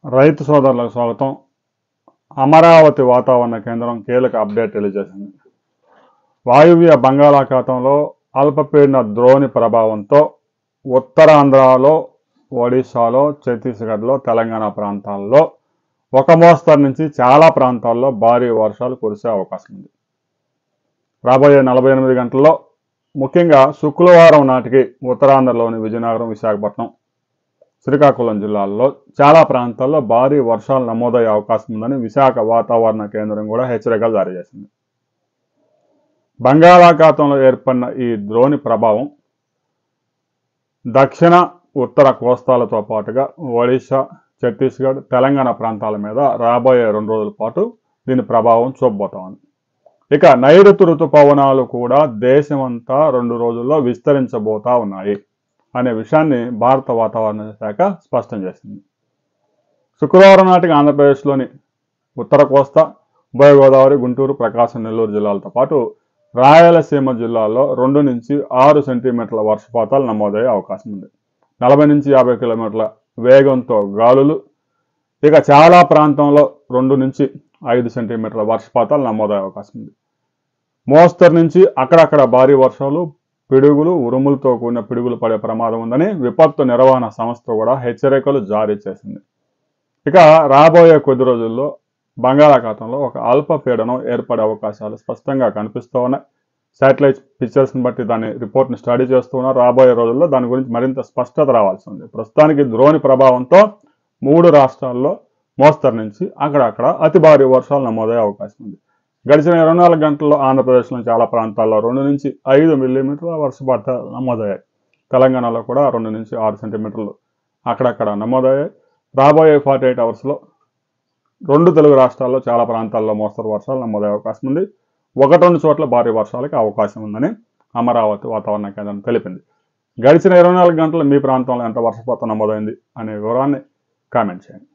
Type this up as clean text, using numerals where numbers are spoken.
రైతు సోదరులకు స్వాగతం. అమరావతి వాతావరణ కేంద్రం కీలక అప్డేట్ తెలియజేసింది. వాయువ్య బంగాళాఖాతంలో అల్పపీడన ద్రోణి ప్రభావంతో ఉత్తరాంధ్రలో, ఒడిశాలో, ఛత్తీస్గఢ్లో, తెలంగాణ ప్రాంతాల్లో ఒక మోస్తరు నుంచి చాలా ప్రాంతాల్లో భారీ వర్షాలు కురిసే అవకాశం ఉంది. రాబోయే 48 గంటల్లో ముఖ్యంగా శుక్రవారం నాటికి ఉత్తరాంధ్రలోని విజయనగరం, విశాఖపట్నం, శ్రీకాకుళం జిల్లాల్లో చాలా ప్రాంతాల్లో భారీ వర్షాలు నమోదయ్యే అవకాశం ఉందని విశాఖ వాతావరణ కేంద్రం కూడా హెచ్చరికలు జారీ చేసింది. బంగాళాఖాతంలో ఏర్పడిన ఈ ద్రోణి ప్రభావం దక్షిణ, ఉత్తర కోస్తాలతో పాటుగా ఒడిశా, ఛత్తీస్గఢ్, తెలంగాణ ప్రాంతాల మీద రాబోయే 2 రోజుల పాటు దీని ప్రభావం చూపబోతా ఉంది. ఇక నైరుతి ఋతుపవనాలు కూడా దేశమంతా 2 రోజుల్లో విస్తరించబోతా ఉన్నాయి అనే విషయాన్ని భారత వాతావరణ శాఖ స్పష్టం చేసింది. శుక్రవారం నాటికి ఆంధ్రప్రదేశ్లోని ఉత్తర కోస్తా, ఉభయ గోదావరి, గుంటూరు, ప్రకాశం, నెల్లూరు జిల్లాలతో పాటు రాయలసీమ జిల్లాల్లో 2 నుంచి 6 సెంటీమీటర్ల వర్షపాతాలు నమోదయ్యే అవకాశం ఉంది. 40 నుంచి 50 కిలోమీటర్ల వేగంతో గాలులు, ఇక చాలా ప్రాంతంలో 2 నుంచి 5 సెంటీమీటర్ల వర్షపాతాలు నమోదయ్యే అవకాశం ఉంది. మోస్తరు నుంచి అక్కడక్కడ భారీ వర్షాలు, పిడుగులు, ఉరుములతో కూడిన పిడుగులు పడే ప్రమాదం ఉందని విపత్తు నిర్వహణ సంస్థ కూడా హెచ్చరికలు జారీ చేసింది. ఇక రాబోయే కొద్ది రోజుల్లో బంగాళాఖాతంలో ఒక అల్పపీడనం ఏర్పడే అవకాశాలు స్పష్టంగా కనిపిస్తూ ఉన్నాయి. శాటిలైట్ పిక్చర్స్ని బట్టి దాని రిపోర్ట్ని స్టడీ చేస్తూ ఉన్నారు. రాబోయే రోజుల్లో దాని గురించి మరింత స్పష్టత రావాల్సి ఉంది. ప్రస్తుతానికి ద్రోణి ప్రభావంతో 3 రాష్ట్రాల్లో మోస్తరు నుంచి అక్కడక్కడ అతి భారీ వర్షాలు నమోదయ్యే అవకాశం ఉంది. గడిచిన 24 గంటల్లో ఆంధ్రప్రదేశ్లోని చాలా ప్రాంతాల్లో 2 నుంచి 5 మిల్లీమీటర్ల వర్షపాతాలు నమోదయ్యాయి. తెలంగాణలో కూడా 2 నుంచి 6 సెంటీమీటర్లు అక్కడక్కడ నమోదయ్యాయి. రాబోయే 48 అవర్స్లో 2 తెలుగు రాష్ట్రాల్లో చాలా ప్రాంతాల్లో మోస్తరు వర్షాలు నమోదయ్యే అవకాశం ఉంది. 1-2 చోట్ల భారీ వర్షాలకు అవకాశం ఉందని అమరావతి వాతావరణ కేంద్రం తెలిపింది. గడిచిన 24 గంటలు మీ ప్రాంతంలో ఎంత వర్షపాతం నమోదైంది అనే వివరాన్ని కామెంట్ చేయండి.